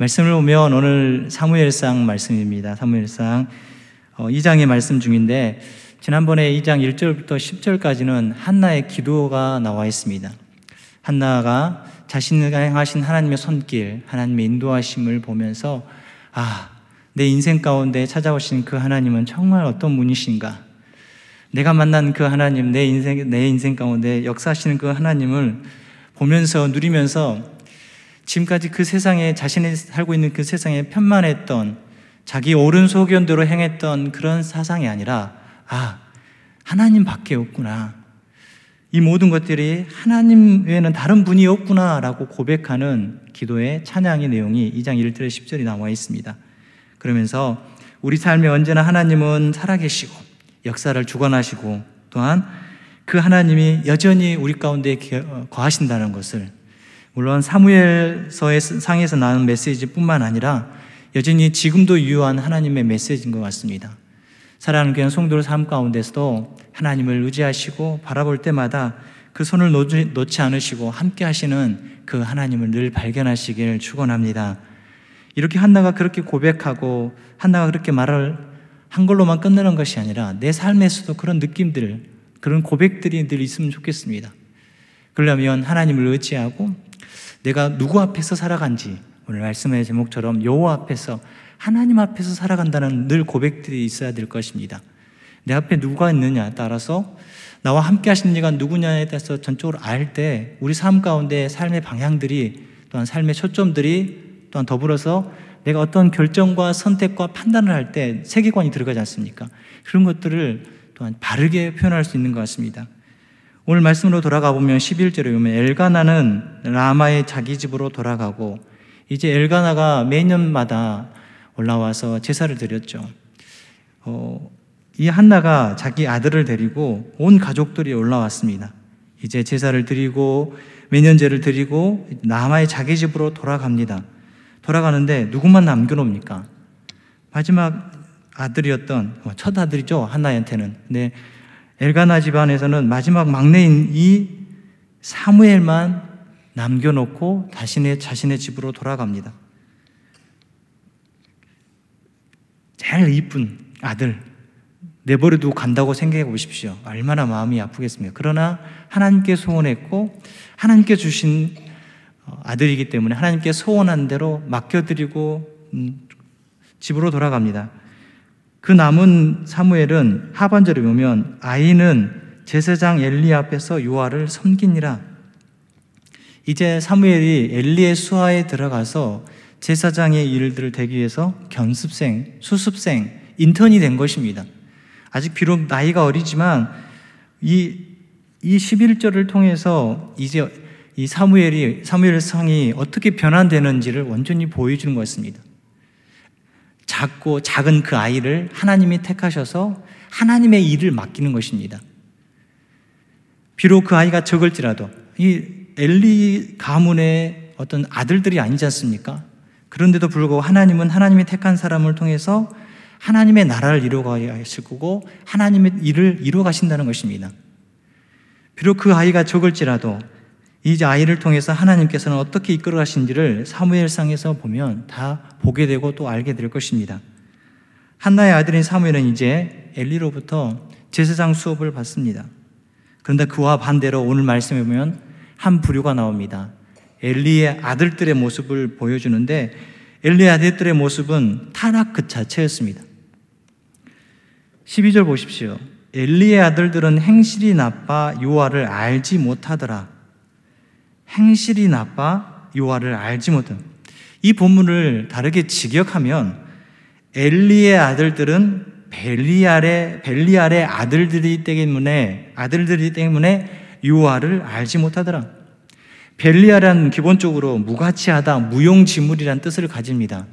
말씀을 보면 오늘 사무엘상 말씀입니다. 사무엘상 2장의 말씀 중인데 지난번에 2장 1절부터 10절까지는 한나의 기도가 나와 있습니다. 한나가 자신을 향하신 하나님의 손길, 하나님의 인도하심을 보면서 내 인생 가운데 찾아오신 그 하나님은 정말 어떤 분이신가? 내가 만난 그 하나님, 내 인생 가운데 역사하시는 그 하나님을 보면서 누리면서 지금까지 그 세상에 자신이 살고 있는 그 세상에 편만했던 자기 옳은 소견대로 행했던 그런 사상이 아니라 하나님 밖에 없구나. 이 모든 것들이 하나님 외에는 다른 분이 없구나 라고 고백하는 기도의 찬양의 내용이 2장 1절에 10절이 나와 있습니다. 그러면서 우리 삶에 언제나 하나님은 살아계시고 역사를 주관하시고 또한 그 하나님이 여전히 우리 가운데 거하신다는 것을, 물론 사무엘서의 상에서 나온 메시지뿐만 아니라 여전히 지금도 유효한 하나님의 메시지인 것 같습니다. 사랑하는 교회 성도들 삶 가운데서도 하나님을 의지하시고 바라볼 때마다 그 손을 놓지 않으시고 함께 하시는 그 하나님을 늘 발견하시길 축원합니다. 이렇게 한나가 그렇게 고백하고 한나가 그렇게 말을 한 걸로만 끝내는 것이 아니라 내 삶에서도 그런 느낌들, 그런 고백들이 늘 있으면 좋겠습니다. 그러려면 하나님을 의지하고 내가 누구 앞에서 살아간지, 오늘 말씀의 제목처럼 여호와 앞에서, 하나님 앞에서 살아간다는 늘 고백들이 있어야 될 것입니다. 내 앞에 누가 있느냐에 따라서 나와 함께 하시는 이가 누구냐에 따라서 전적으로 알 때 우리 삶 가운데 삶의 방향들이, 또한 삶의 초점들이, 또한 더불어서 내가 어떤 결정과 선택과 판단을 할 때 세계관이 들어가지 않습니까? 그런 것들을 또한 바르게 표현할 수 있는 것 같습니다. 오늘 말씀으로 돌아가 보면 11절에 보면 엘가나는 라마의 자기 집으로 돌아가고, 이제 엘가나가 매년마다 올라와서 제사를 드렸죠. 이 한나가 자기 아들을 데리고 온 가족들이 올라왔습니다. 이제 제사를 드리고 매년제를 드리고 라마의 자기 집으로 돌아갑니다. 돌아가는데 누구만 남겨놓습니까? 마지막 아들이었던, 첫 아들이죠, 한나한테는. 근데 엘가나 집안에서는 마지막 막내인 이 사무엘만 남겨놓고 자신의 집으로 돌아갑니다. 제일 이쁜 아들 내버려두고 간다고 생각해 보십시오. 얼마나 마음이 아프겠습니까? 그러나 하나님께 소원했고 하나님께 주신 아들이기 때문에 하나님께 소원한 대로 맡겨드리고 집으로 돌아갑니다. 그 남은 사무엘은 하반절에 보면 아이는 제사장 엘리 앞에서 요아를 섬기니라. 이제 사무엘이 엘리의 수하에 들어가서 제사장의 일들을 대기 위해서 견습생, 수습생, 인턴이 된 것입니다. 아직 비록 나이가 어리지만 이 11절을 통해서 이제 이 사무엘상이 어떻게 변환되는지를 완전히 보여주는 것 같습니다. 작은 그 아이를 하나님이 택하셔서 하나님의 일을 맡기는 것입니다. 비록 그 아이가 적을지라도 이 엘리 가문의 어떤 아들들이 아니지 않습니까? 그런데도 불구하고 하나님은 하나님이 택한 사람을 통해서 하나님의 나라를 이루어가실 거고 하나님의 일을 이루어가신다는 것입니다. 비록 그 아이가 적을지라도 이 아이를 통해서 하나님께서는 어떻게 이끌어 가신지를 사무엘상에서 보면 다 보게 되고 또 알게 될 것입니다. 한나의 아들인 사무엘은 이제 엘리로부터 제사장 수업을 받습니다. 그런데 그와 반대로 오늘 말씀에 보면 한 부류가 나옵니다. 엘리의 아들들의 모습을 보여주는데 엘리의 아들들의 모습은 타락 그 자체였습니다. 12절 보십시오. 엘리의 아들들은 행실이 나빠 요아를 알지 못하더라. 행실이 나빠 요아를 알지 못한. 이 본문을 다르게 직역하면 엘리의 아들들은 벨리알의 아들들이기 때문에 요아를 알지 못하더라. 벨리알은 기본적으로 무가치하다, 무용지물이라는 뜻을 가집니다.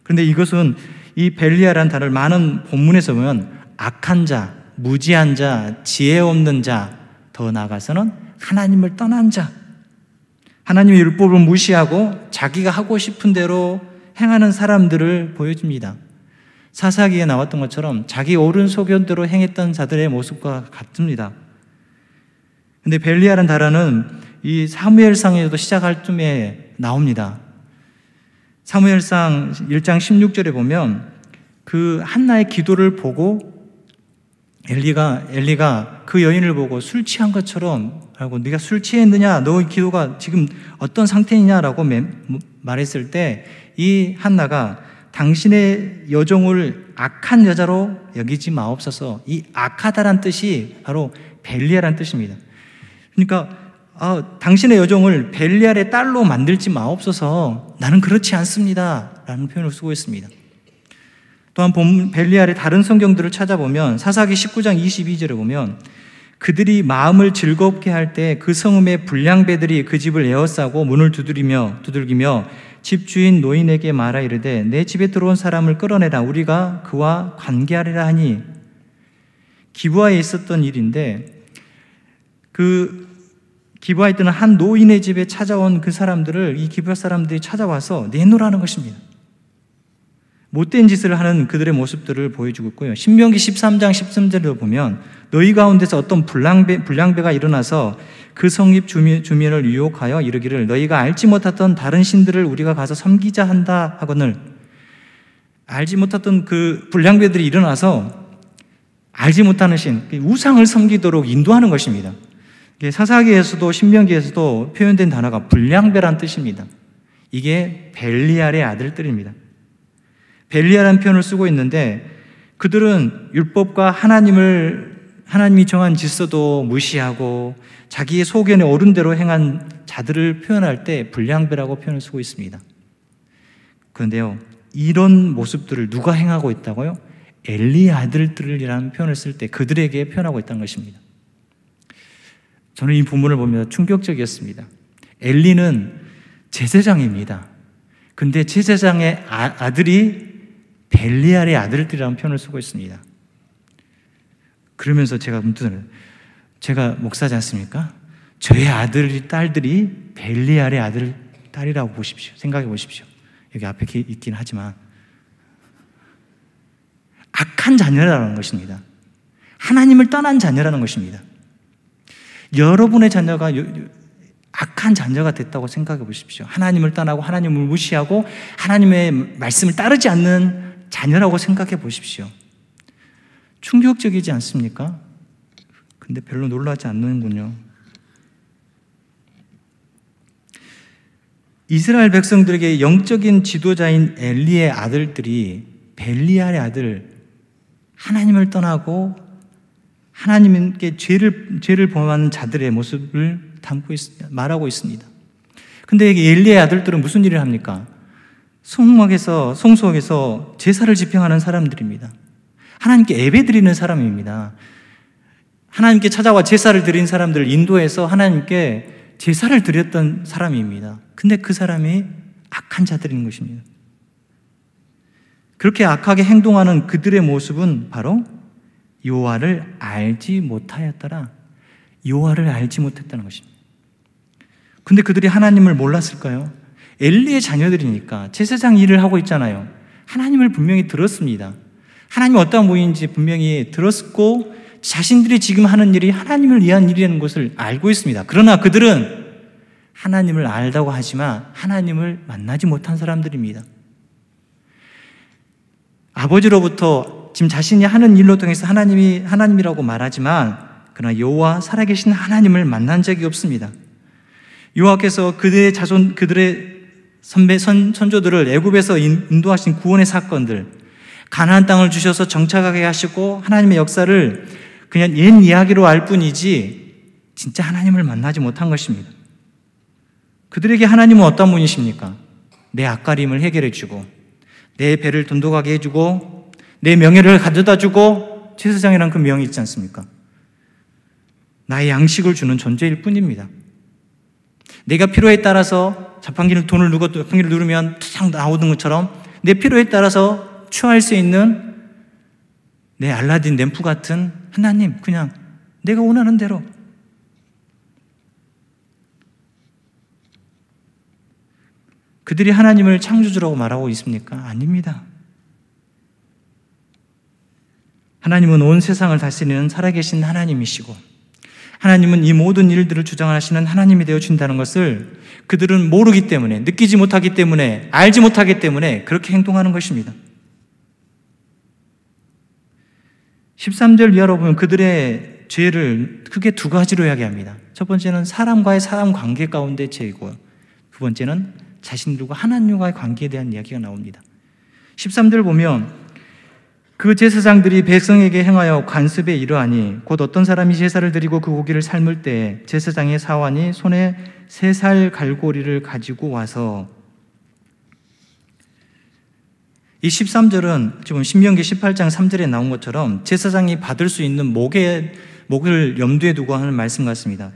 그런데 이것은 이 벨리알이라는 단어를 많은 본문에서 보면 악한 자, 무지한 자, 지혜 없는 자, 더 나아가서는 하나님을 떠난 자, 하나님의 율법을 무시하고 자기가 하고 싶은 대로 행하는 사람들을 보여줍니다. 사사기에 나왔던 것처럼 자기 옳은 소견대로 행했던 자들의 모습과 같습니다. 그런데 벨리알은 단어는 이 사무엘상에도 시작할 쯤에 나옵니다. 사무엘상 1장 16절에 보면 그 한나의 기도를 보고 엘리가 그 여인을 보고 술 취한 것처럼 하고 네가 술 취했느냐? 너의 기도가 지금 어떤 상태이냐라고 말했을 때 이 한나가 당신의 여종을 악한 여자로 여기지 마옵소서. 이 악하다란 뜻이 바로 벨리알란 뜻입니다. 그러니까 당신의 여종을 벨리알의 딸로 만들지 마옵소서. 나는 그렇지 않습니다 라는 표현을 쓰고 있습니다. 또한 벨리알의 다른 성경들을 찾아보면 사사기 19장 22절에 보면 그들이 마음을 즐겁게 할 때 그 성읍의 불량배들이 그 집을 에워싸고 문을 두들기며 집주인 노인에게 말하 이르되 내 집에 들어온 사람을 끌어내라. 우리가 그와 관계하리라 하니, 기브아에 있었던 일인데 그 기브아에 있던 한 노인의 집에 찾아온 그 사람들을 이 기브아 사람들이 찾아와서 내놓으라는 것입니다. 못된 짓을 하는 그들의 모습들을 보여주고 있고요. 신명기 13장 13절을 보면 너희 가운데서 어떤 불량배가 일어나서 그 성읍 주민을 유혹하여 이르기를 너희가 알지 못했던 다른 신들을 우리가 가서 섬기자 한다 하거늘, 알지 못했던 그 불량배들이 일어나서 알지 못하는 신, 우상을 섬기도록 인도하는 것입니다. 사사기에서도 신명기에서도 표현된 단어가 불량배란 뜻입니다. 이게 벨리알의 아들들입니다. 벨리알이라는 표현을 쓰고 있는데 그들은 율법과 하나님이 정한 질서도 무시하고 자기의 소견에 옳은 대로 행한 자들을 표현할 때 불량배라고 표현을 쓰고 있습니다. 그런데요, 이런 모습들을 누가 행하고 있다고요? 엘리의 아들들이라는 표현을 쓸 때 그들에게 표현하고 있다는 것입니다. 저는 이 본문을 보면서 충격적이었습니다. 엘리는 제사장입니다. 근데 제사장의 아들이 벨리알의 아들들이라는 표현을 쓰고 있습니다. 그러면서 제가 목사지 않습니까? 저의 딸들이 벨리알의 딸이라고 보십시오. 생각해 보십시오. 여기 앞에 있긴 하지만 악한 자녀라는 것입니다. 하나님을 떠난 자녀라는 것입니다. 여러분의 자녀가 악한 자녀가 됐다고 생각해 보십시오. 하나님을 떠나고 하나님을 무시하고 하나님의 말씀을 따르지 않는 자녀라고 생각해 보십시오. 충격적이지 않습니까? 근데 별로 놀라지 않는군요. 이스라엘 백성들에게 영적인 지도자인 엘리의 아들들이 벨리알의 아들, 하나님을 떠나고 하나님께 죄를 범하는 자들의 모습을 말하고 있습니다. 근데 엘리의 아들들은 무슨 일을 합니까? 성소에서 제사를 집행하는 사람들입니다. 하나님께 예배드리는 사람입니다. 하나님께 찾아와 제사를 드린 사람들을 인도해서 하나님께 제사를 드렸던 사람입니다. 근데 그 사람이 악한 자들인 것입니다. 그렇게 악하게 행동하는 그들의 모습은 바로 여호와를 알지 못하였더라. 여호와를 알지 못했다는 것입니다. 근데 그들이 하나님을 몰랐을까요? 엘리의 자녀들이니까 제사장 일을 하고 있잖아요. 하나님을 분명히 들었습니다. 하나님이 어떤 분인지 분명히 들었고 자신들이 지금 하는 일이 하나님을 위한 일이라는 것을 알고 있습니다. 그러나 그들은 하나님을 알다고 하지만 하나님을 만나지 못한 사람들입니다. 아버지로부터 지금 자신이 하는 일로 통해서 하나님이라고 말하지만 그러나 여호와 살아계신 하나님을 만난 적이 없습니다. 여호와께서 그들의 선조들을 애굽에서 인도하신 구원의 사건들, 가나안 땅을 주셔서 정착하게 하시고 하나님의 역사를 그냥 옛 이야기로 알 뿐이지 진짜 하나님을 만나지 못한 것입니다. 그들에게 하나님은 어떤 분이십니까? 내 앞가림을 해결해 주고 내 배를 돈독하게 해주고 내 명예를 가져다 주고, 제사장이란 그 명이 있지 않습니까? 나의 양식을 주는 존재일 뿐입니다. 내가 필요에 따라서 돈을 누르면 탁 나오는 것처럼 내 필요에 따라서 취할 수 있는 내 알라딘 램프 같은 하나님, 그냥 내가 원하는 대로. 그들이 하나님을 창조주라고 말하고 있습니까? 아닙니다. 하나님은 온 세상을 다스리는 살아계신 하나님이시고 하나님은 이 모든 일들을 주장하시는 하나님이 되어준다는 것을 그들은 모르기 때문에, 느끼지 못하기 때문에, 알지 못하기 때문에 그렇게 행동하는 것입니다. 13절 이하로 보면 그들의 죄를 크게 두 가지로 이야기합니다. 첫 번째는 사람과의 사람 관계 가운데 죄이고요, 두 번째는 자신들과 하나님과의 관계에 대한 이야기가 나옵니다. 13절 보면 그 제사장들이 백성에게 행하여 관습에 이르하니 곧 어떤 사람이 제사를 드리고 그 고기를 삶을 때 제사장의 사환이 손에 3살 갈고리를 가지고 와서, 이 13절은 지금 신명기 18장 3절에 나온 것처럼 제사장이 받을 수 있는 목을 염두에 두고 하는 말씀 같습니다.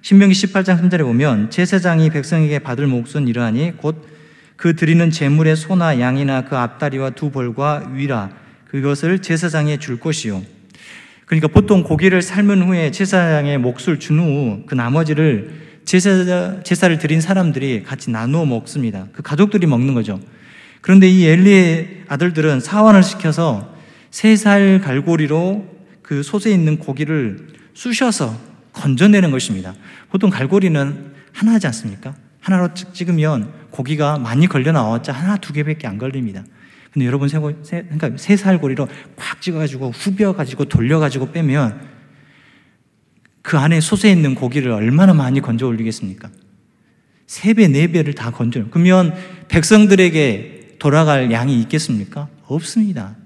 신명기 18장 3절에 보면 제사장이 백성에게 받을 몫은 이러하니 곧 그 드리는 제물의 소나 양이나 그 앞다리와 두 벌과 위라 그것을 제사장에 줄 것이요. 그러니까 보통 고기를 삶은 후에 제사장의 몫을 준 후 그 나머지를 제사를 드린 사람들이 같이 나누어 먹습니다. 그 가족들이 먹는 거죠. 그런데 이 엘리의 아들들은 사환을 시켜서 3살 갈고리로 그 솥에 있는 고기를 쑤셔서 건져내는 것입니다. 보통 갈고리는 하나지 않습니까? 하나로 찍으면 고기가 많이 걸려 나왔자 하나, 두 개밖에 안 걸립니다. 근데 여러분, 그러니까 3살 고리로 꽉 찍어가지고 후벼가지고 돌려가지고 빼면 그 안에 솥에 있는 고기를 얼마나 많이 건져 올리겠습니까? 3배, 4배를 다 건져요. 그러면 백성들에게 돌아갈 양이 있겠습니까? 없습니다.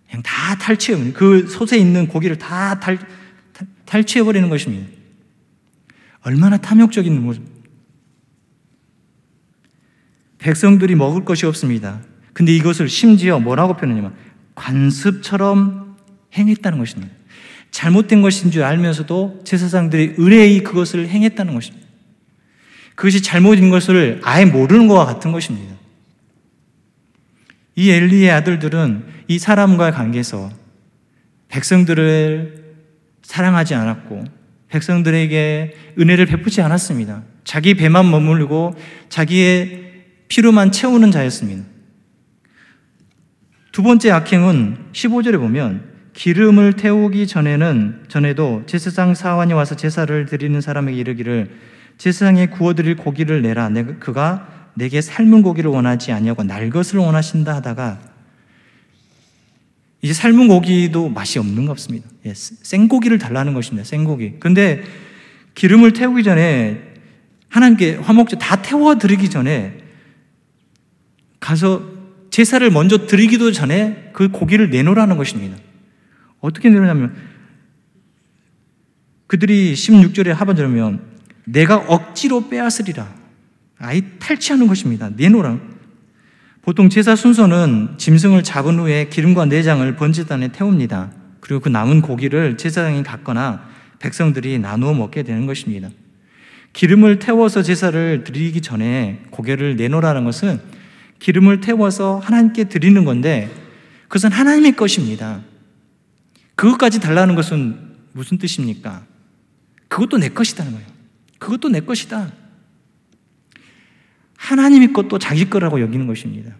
그냥 다 탈취해버리는, 그 솥에 있는 고기를 다 탈취해버리는 것입니다. 얼마나 탐욕적인 모습. 백성들이 먹을 것이 없습니다. 근데 이것을 심지어 뭐라고 표현하냐면 관습처럼 행했다는 것입니다. 잘못된 것인 줄 알면서도 제사장들이 의뢰의 그것을 행했다는 것입니다. 그것이 잘못인 것을 아예 모르는 것과 같은 것입니다. 이 엘리의 아들들은 이 사람과의 관계에서 백성들을 사랑하지 않았고 백성들에게 은혜를 베푸지 않았습니다. 자기 배만 머물고 자기의 피로만 채우는 자였습니다. 두 번째 악행은 15절에 보면 기름을 태우기 전에도 제사장 사환이 와서 제사를 드리는 사람에게 이르기를 제사장에 구워드릴 고기를 내라. 그가 내게 삶은 고기를 원하지 아니하고 날 것을 원하신다 하다가, 이제 삶은 고기도 맛이 없는 것 같습니다. 생고기를 달라는 것입니다. 생고기. 그런데 기름을 태우기 전에 하나님께 화목제 다 태워드리기 전에 가서 제사를 먼저 드리기도 전에 그 고기를 내놓으라는 것입니다. 어떻게 내놓냐면 그들이 16절에 하반절에 보면 내가 억지로 빼앗으리라. 아예 탈취하는 것입니다. 내놓으라. 보통 제사 순서는 짐승을 잡은 후에 기름과 내장을 번제단에 태웁니다. 그리고 그 남은 고기를 제사장이 갖거나 백성들이 나누어 먹게 되는 것입니다. 기름을 태워서 제사를 드리기 전에 고기를 내놓으라는 것은 기름을 태워서 하나님께 드리는 건데 그것은 하나님의 것입니다. 그것까지 달라는 것은 무슨 뜻입니까? 그것도 내 것이다는 거예요. 그것도 내 것이다. 하나님의 것도 자기 거라고 여기는 것입니다.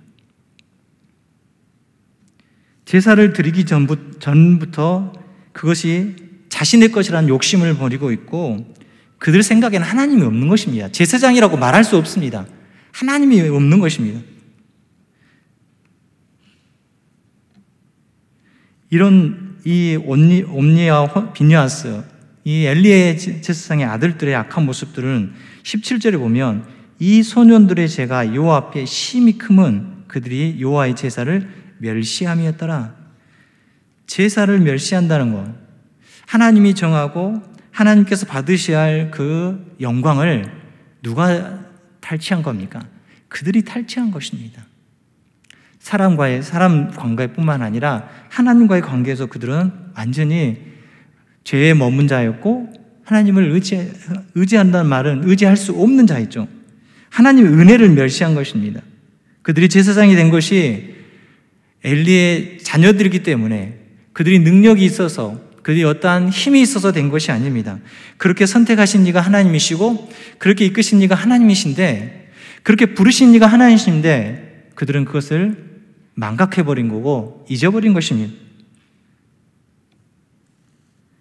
제사를 드리기 전부터 그것이 자신의 것이라는 욕심을 버리고 있고 그들 생각에는 하나님이 없는 것입니다. 제사장이라고 말할 수 없습니다. 하나님이 없는 것입니다. 이런 이 옴니와 비니아스, 이 엘리의 제사장의 아들들의 악한 모습들은 17절에 보면 이 소년들의 죄가 여호와 앞에 심히 크면 그들이 여호와의 제사를 멸시함이었더라. 제사를 멸시한다는 것, 하나님이 정하고 하나님께서 받으셔야 할 그 영광을 누가 탈취한 겁니까? 그들이 탈취한 것입니다. 사람 관계뿐만 아니라 하나님과의 관계에서 그들은 완전히 죄에 머문 자였고 하나님을 의지한다는 말은 의지할 수 없는 자였죠. 하나님의 은혜를 멸시한 것입니다. 그들이 제사장이 된 것이 엘리의 자녀들이기 때문에 그들이 능력이 있어서 그들이 어떠한 힘이 있어서 된 것이 아닙니다. 그렇게 선택하신 이가 하나님이시고 그렇게 이끄신 이가 하나님이신데 그렇게 부르신 이가 하나님이신데 그들은 그것을 망각해버린 거고 잊어버린 것입니다.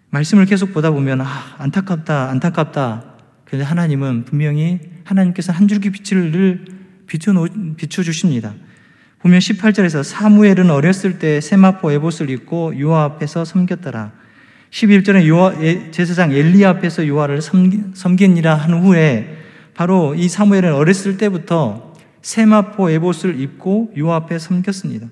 말씀을 계속 보다 보면 안타깝다, 안타깝다. 그런데 하나님은 분명히 하나님께서 한 줄기 빛을 늘 비춰주십니다. 보면 18절에서 사무엘은 어렸을 때 세마포 에봇을 입고 여호와 앞에서 섬겼더라. 11절에 제사장 엘리 앞에서 여호와를 섬기니라 한 후에 바로 이 사무엘은 어렸을 때부터 세마포 에봇을 입고 여호와 앞에 섬겼습니다.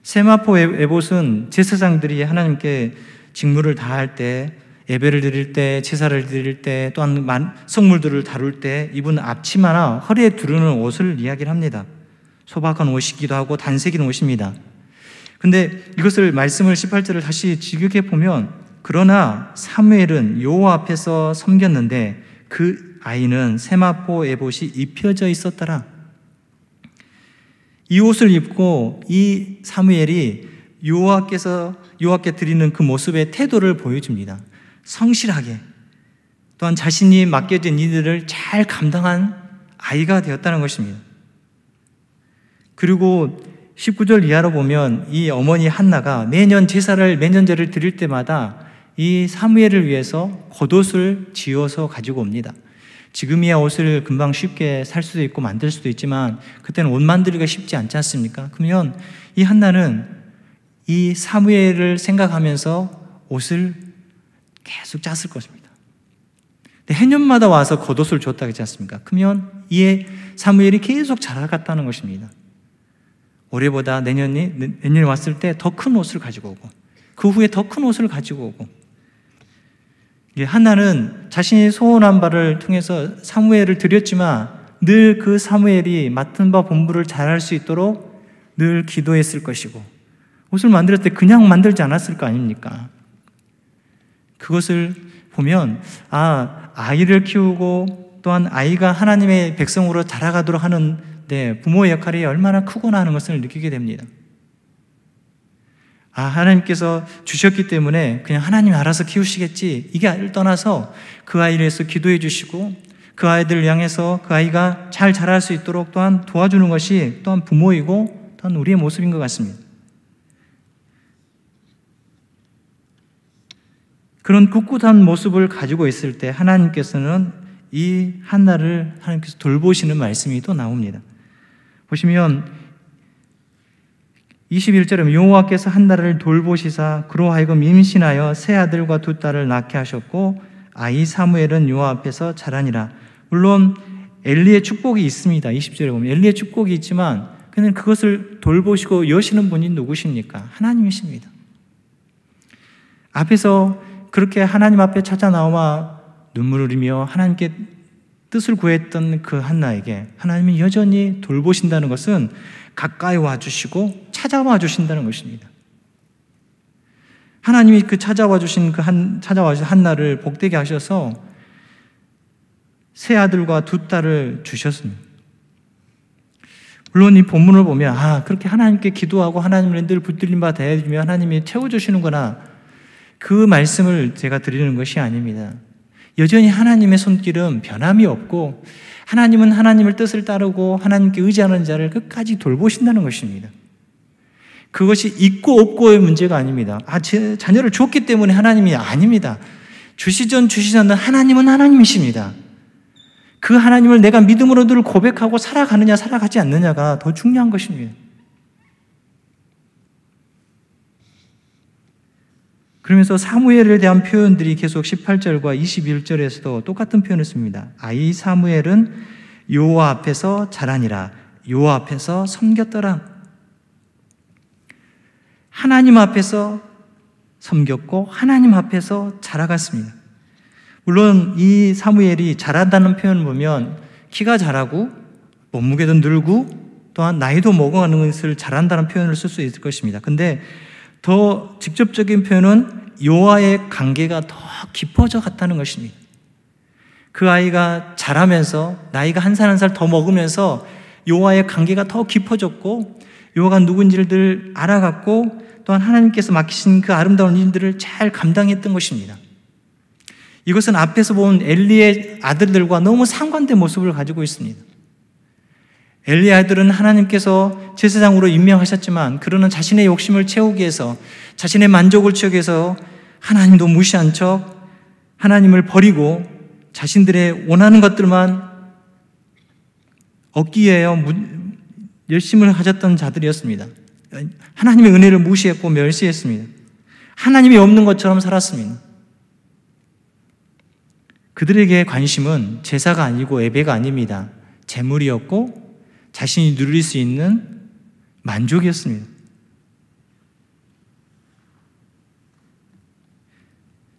세마포 에봇은 제사장들이 하나님께 직무를 다할 때, 예배를 드릴 때, 제사를 드릴 때, 또한 성물들을 다룰 때 입은 앞치마나 허리에 두르는 옷을 이야기를 합니다. 소박한 옷이기도 하고 단색인 옷입니다. 근데 이것을 말씀을 18절을 다시 직역해 보면 그러나 사무엘은 여호와 앞에서 섬겼는데 그 아이는 세마포 에봇이 입혀져 있었더라. 이 옷을 입고 이 사무엘이 여호와께 드리는 그 모습의 태도를 보여줍니다. 성실하게, 또한 자신이 맡겨진 이들을 잘 감당한 아이가 되었다는 것입니다. 그리고 19절 이하로 보면 이 어머니 한나가 매년 제를 드릴 때마다 이 사무엘을 위해서 겉옷을 지어서 가지고 옵니다. 지금이야 옷을 금방 쉽게 살 수도 있고 만들 수도 있지만 그때는 옷 만들기가 쉽지 않지 않습니까? 그러면 이 한나는 이 사무엘을 생각하면서 옷을 계속 짰을 것입니다. 근데 해년마다 와서 겉옷을 줬다고 했지 않습니까? 그러면 이 사무엘이 계속 자라갔다는 것입니다. 올해보다 내년에 왔을 때 더 큰 옷을 가지고 오고 그 후에 더 큰 옷을 가지고 오고 한나는 자신이 소원한 바를 통해서 사무엘을 드렸지만 늘 그 사무엘이 맡은 바 본분을 잘할 수 있도록 늘 기도했을 것이고 옷을 만들었을 때 그냥 만들지 않았을 거 아닙니까? 그것을 보면 아이를 키우고 또한 아이가 하나님의 백성으로 자라가도록 하는데 부모의 역할이 얼마나 크구나 하는 것을 느끼게 됩니다. 하나님께서 주셨기 때문에 그냥 하나님이 알아서 키우시겠지 이게 떠나서 그 아이를 위해서 기도해 주시고 그 아이들을 향해서 그 아이가 잘 자랄 수 있도록 또한 도와주는 것이 또한 부모이고 또한 우리의 모습인 것 같습니다. 그런 꿋꿋한 모습을 가지고 있을 때 하나님께서는 이 한나를 하나님께서 돌보시는 말씀이 또 나옵니다. 보시면 21절에 여호와께서 한나를 돌보시사 그로 하여금 임신하여 세 아들과 두 딸을 낳게 하셨고 아이 사무엘은 여호와 앞에서 자라니라. 물론 엘리의 축복이 있습니다. 20절에 보면 엘리의 축복이 있지만 그는 그것을 돌보시고 여시는 분이 누구십니까? 하나님이십니다. 앞에서 그렇게 하나님 앞에 찾아 나와 눈물을 흘리며 하나님께 뜻을 구했던 그 한나에게 하나님이 여전히 돌보신다는 것은 가까이 와주시고 찾아와 주신다는 것입니다. 하나님이 그 찾아와 주신 한나를 복되게 하셔서 세 아들과 두 딸을 주셨습니다. 물론 이 본문을 보면 그렇게 하나님께 기도하고 하나님을 늘 붙들린 바 대해주며 하나님이 채워주시는구나 그 말씀을 제가 드리는 것이 아닙니다. 여전히 하나님의 손길은 변함이 없고 하나님은 하나님의 뜻을 따르고 하나님께 의지하는 자를 끝까지 돌보신다는 것입니다. 그것이 있고 없고의 문제가 아닙니다. 제 자녀를 주었기 때문에 하나님이 아닙니다. 주시전 주시전은 하나님은 하나님이십니다. 그 하나님을 내가 믿음으로 늘 고백하고 살아가느냐 살아가지 않느냐가 더 중요한 것입니다. 그러면서 사무엘에 대한 표현들이 계속 18절과 21절에서도 똑같은 표현을 씁니다. 아이 사무엘은 여호와 앞에서 자라니라. 여호와 앞에서 섬겼더라. 하나님 앞에서 섬겼고 하나님 앞에서 자라갔습니다. 물론 이 사무엘이 자란다는 표현을 보면 키가 자라고 몸무게도 늘고 또한 나이도 먹어가는 것을 자란다는 표현을 쓸 수 있을 것입니다. 근데 더 직접적인 표현은 여호와의 관계가 더 깊어져 갔다는 것입니다. 그 아이가 자라면서 나이가 한 살 한 살 더 먹으면서 여호와의 관계가 더 깊어졌고 여호와가 누군지를 알아갔고 또한 하나님께서 맡기신 그 아름다운 일들을 잘 감당했던 것입니다. 이것은 앞에서 본 엘리의 아들들과 너무 상반된 모습을 가지고 있습니다. 엘리의 아들은 하나님께서 제사장으로 임명하셨지만 그러는 자신의 욕심을 채우기 위해서 자신의 만족을 채우기 위해서 하나님도 무시한 척 하나님을 버리고 자신들의 원하는 것들만 얻기 위해 열심을 가졌던 자들이었습니다. 하나님의 은혜를 무시했고 멸시했습니다. 하나님이 없는 것처럼 살았습니다. 그들에게 관심은 제사가 아니고 예배가 아닙니다. 재물이었고 자신이 누릴 수 있는 만족이었습니다.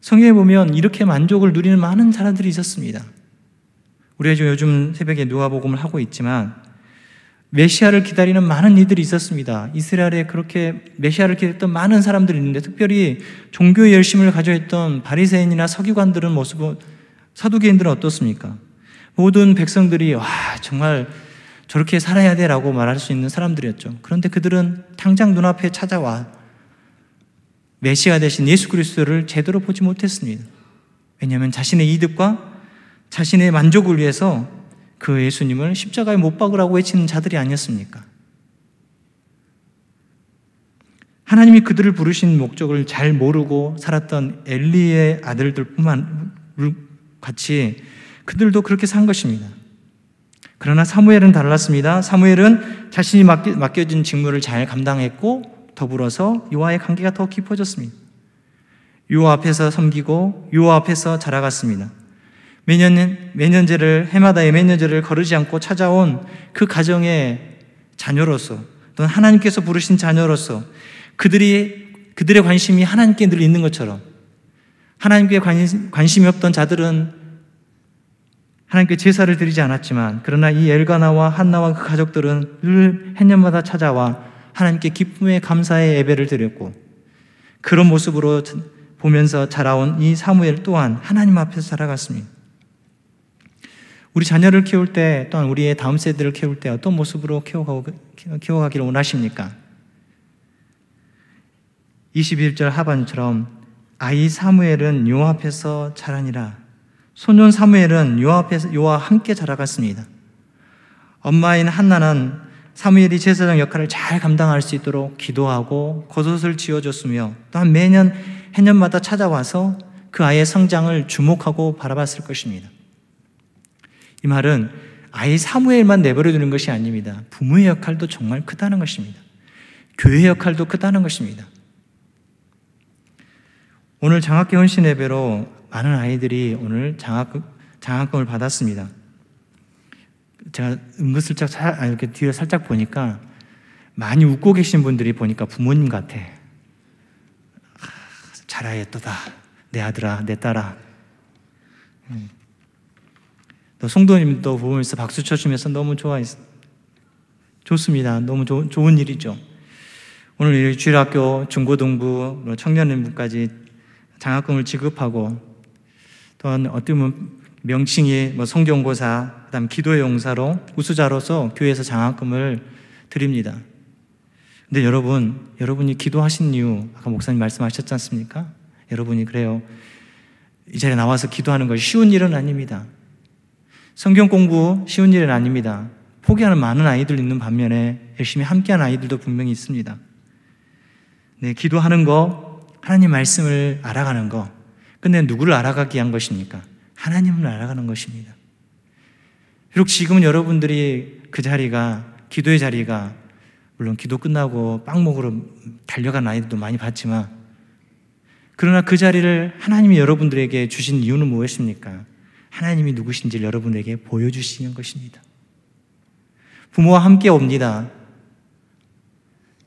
성경에 보면 이렇게 만족을 누리는 많은 사람들이 있었습니다. 우리가 요즘 새벽에 누가복음을 하고 있지만 메시아를 기다리는 많은 이들이 있었습니다. 이스라엘에 그렇게 메시아를 기다렸던 많은 사람들이 있는데, 특별히 종교의 열심을 가져했던 바리새인이나 서기관들은 모습은, 사두개인들은 어떻습니까? 모든 백성들이 와 정말 저렇게 살아야 돼라고 말할 수 있는 사람들이었죠. 그런데 그들은 당장 눈앞에 찾아와 메시아 대신 예수 그리스도를 제대로 보지 못했습니다. 왜냐하면 자신의 이득과 자신의 만족을 위해서 그 예수님을 십자가에 못 박으라고 외치는 자들이 아니었습니까? 하나님이 그들을 부르신 목적을 잘 모르고 살았던 엘리의 아들들뿐만 같이 그들도 그렇게 산 것입니다. 그러나 사무엘은 달랐습니다. 사무엘은 자신이 맡겨진 직무를 잘 감당했고 더불어서 여호와의 관계가 더 깊어졌습니다. 여호와 앞에서 섬기고 여호와 앞에서 자라갔습니다. 매년제를, 해마다의 매년제를 거르지 않고 찾아온 그 가정의 자녀로서, 또는 하나님께서 부르신 자녀로서 그들의 관심이 하나님께 늘 있는 것처럼, 하나님께 관심이 없던 자들은 하나님께 제사를 드리지 않았지만, 그러나 이 엘가나와 한나와 그 가족들은 늘 해년마다 찾아와 하나님께 기쁨의 감사의 예배를 드렸고, 그런 모습으로 보면서 자라온 이 사무엘 또한 하나님 앞에서 자라갔습니다. 우리 자녀를 키울 때, 또한 우리의 다음 세대를 키울 때 어떤 모습으로 키워가기를 원하십니까? 21절 하반처럼 아이 사무엘은 여호와 앞에서 자라니라. 소년 사무엘은 여호와 함께 자라갔습니다. 엄마인 한나는 사무엘이 제사장 역할을 잘 감당할 수 있도록 기도하고 겉옷을 지어줬으며, 또한 매년 해년마다 찾아와서 그 아이의 성장을 주목하고 바라봤을 것입니다. 이 말은 아이 사무엘만 내버려 두는 것이 아닙니다. 부모의 역할도 정말 크다는 것입니다. 교회의 역할도 크다는 것입니다. 오늘 장학계 헌신 예배로 많은 아이들이 오늘 장학금을 받았습니다. 제가 은근슬쩍 이렇게 뒤에 살짝 보니까 많이 웃고 계신 분들이 보니까 부모님 같아. 잘하였도다. 내 아들아, 내 딸아. 또 성도님도 보면서 박수 쳐주면서 너무 좋습니다. 너무 좋은 일이죠. 오늘 주일학교, 중고등부, 청년인부까지 장학금을 지급하고, 또한 어떻게 보면 명칭이 성경고사, 그다음 기도의 용사로 우수자로서 교회에서 장학금을 드립니다. 근데 여러분이 기도하신 이유, 아까 목사님 말씀하셨지 않습니까? 여러분이 그래요. 이 자리에 나와서 기도하는 것이 쉬운 일은 아닙니다. 성경 공부 쉬운 일은 아닙니다. 포기하는 많은 아이들 있는 반면에 열심히 함께하는 아이들도 분명히 있습니다. 네, 기도하는 거, 하나님 말씀을 알아가는 거, 근데 누구를 알아가기 위한 것입니까? 하나님을 알아가는 것입니다. 비록 지금은 여러분들이 그 자리가, 기도의 자리가, 물론 기도 끝나고 빵 먹으러 달려간 아이들도 많이 봤지만, 그러나 그 자리를 하나님이 여러분들에게 주신 이유는 무엇입니까? 하나님이 누구신지를 여러분에게 보여주시는 것입니다. 부모와 함께 옵니다.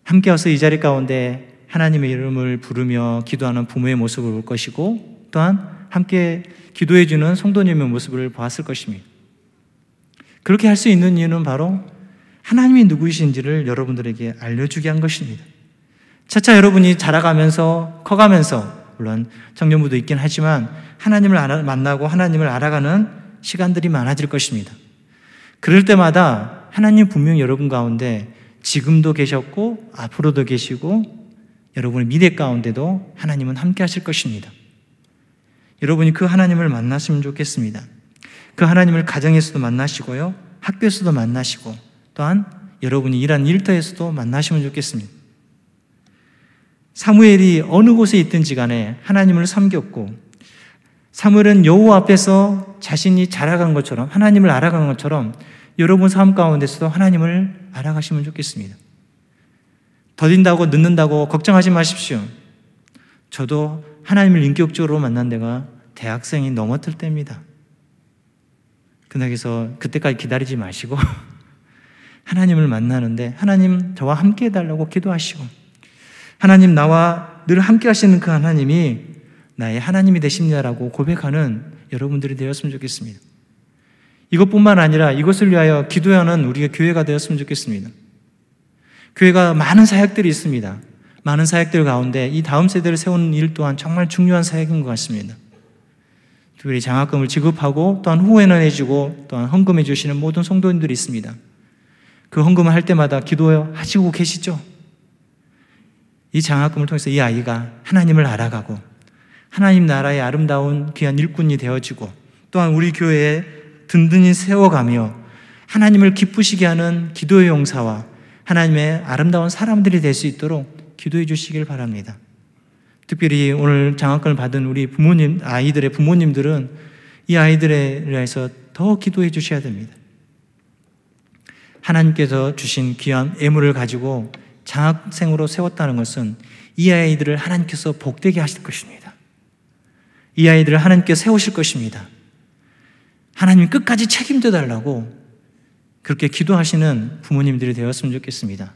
함께 와서 이 자리 가운데 하나님의 이름을 부르며 기도하는 부모의 모습을 볼 것이고, 또한 함께 기도해주는 성도님의 모습을 보았을 것입니다. 그렇게 할 수 있는 이유는 바로 하나님이 누구이신지를 여러분들에게 알려주게 한 것입니다. 차차 여러분이 자라가면서, 커가면서, 물론 청년부도 있긴 하지만 하나님을 만나고 하나님을 알아가는 시간들이 많아질 것입니다. 그럴 때마다 하나님 분명히 여러분 가운데 지금도 계셨고 앞으로도 계시고 여러분의 미래 가운데도 하나님은 함께 하실 것입니다. 여러분이 그 하나님을 만났으면 좋겠습니다. 그 하나님을 가정에서도 만나시고요, 학교에서도 만나시고, 또한 여러분이 일하는 일터에서도 만나시면 좋겠습니다. 사무엘이 어느 곳에 있든지 간에 하나님을 섬겼고, 사무엘은 여호와 앞에서 자신이 자라간 것처럼, 하나님을 알아간 것처럼 여러분 삶 가운데서도 하나님을 알아가시면 좋겠습니다. 더딘다고 늦는다고 걱정하지 마십시오. 저도 하나님을 인격적으로 만난 데가 대학생이 넘어들 때입니다. 그래서 그때까지 기다리지 마시고 하나님을 만나는데 하나님 저와 함께 해달라고 기도하시고, 하나님 나와 늘 함께 하시는 그 하나님이 나의 하나님이 되십니다라고 고백하는 여러분들이 되었으면 좋겠습니다. 이것뿐만 아니라 이것을 위하여 기도하는 우리가 교회가 되었으면 좋겠습니다. 교회가 많은 사역들이 있습니다. 많은 사역들 가운데 이 다음 세대를 세우는 일 또한 정말 중요한 사역인 것 같습니다. 특별히 장학금을 지급하고 또한 후원을 해주고 또한 헌금해 주시는 모든 성도님들이 있습니다. 그 헌금을 할 때마다 기도하시고 계시죠? 이 장학금을 통해서 이 아이가 하나님을 알아가고 하나님 나라의 아름다운 귀한 일꾼이 되어지고, 또한 우리 교회에 든든히 세워가며 하나님을 기쁘시게 하는 기도의 용사와 하나님의 아름다운 사람들이 될 수 있도록 기도해 주시길 바랍니다. 특별히 오늘 장학금을 받은 우리 부모님, 아이들의 부모님들은 이 아이들에 대해서 더 기도해 주셔야 됩니다. 하나님께서 주신 귀한 예물을 가지고 장학생으로 세웠다는 것은 이 아이들을 하나님께서 복되게 하실 것입니다. 이 아이들을 하나님께서 세우실 것입니다. 하나님 끝까지 책임져 달라고 그렇게 기도하시는 부모님들이 되었으면 좋겠습니다.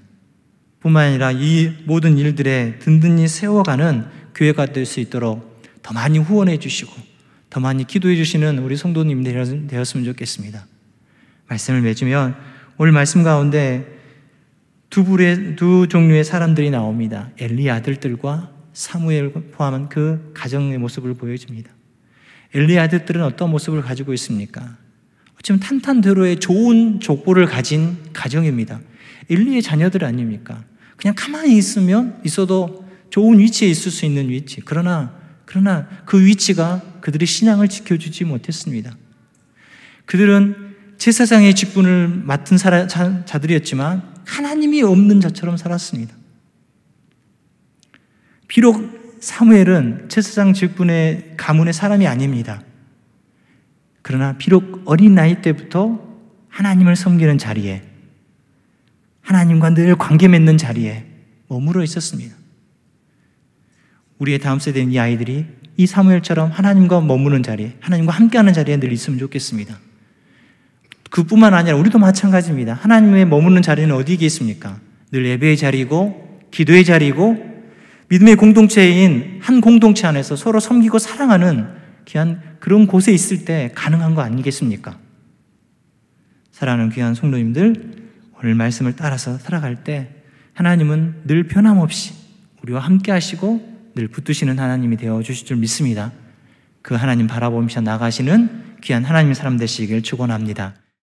뿐만 아니라 이 모든 일들에 든든히 세워가는 교회가 될 수 있도록 더 많이 후원해 주시고 더 많이 기도해 주시는 우리 성도님들이 되었으면 좋겠습니다. 말씀을 맺으면 오늘 말씀 가운데 두 종류의 사람들이 나옵니다. 엘리 아들들과 사무엘 포함한 그 가정의 모습을 보여줍니다. 엘리 아들들은 어떤 모습을 가지고 있습니까? 어쩌면 탄탄대로의 좋은 족보를 가진 가정입니다. 엘리의 자녀들 아닙니까? 그냥 가만히 있어도 좋은 위치에 있을 수 있는 위치. 그러나 그 위치가 그들의 신앙을 지켜주지 못했습니다. 그들은 제사장의 직분을 맡은 자들이었지만 하나님이 없는 자처럼 살았습니다. 비록 사무엘은 제사장 직분의 가문의 사람이 아닙니다. 그러나 비록 어린 나이 때부터 하나님을 섬기는 자리에, 하나님과 늘 관계 맺는 자리에 머물러 있었습니다. 우리의 다음 세대인 이 아이들이 이 사무엘처럼 하나님과 머무는 자리에, 하나님과 함께하는 자리에 늘 있으면 좋겠습니다. 그뿐만 아니라 우리도 마찬가지입니다. 하나님의 머무는 자리는 어디에 있습니까? 늘 예배의 자리고 기도의 자리고 믿음의 공동체인 한 공동체 안에서 서로 섬기고 사랑하는 귀한 그런 곳에 있을 때 가능한 거 아니겠습니까? 사랑하는 귀한 성도님들, 오늘 말씀을 따라서 살아갈 때 하나님은 늘 변함없이 우리와 함께 하시고 늘 붙드시는 하나님이 되어주실 줄 믿습니다. 그 하나님 바라보면서 나가시는 귀한 하나님의 사람 되시길 축원합니다.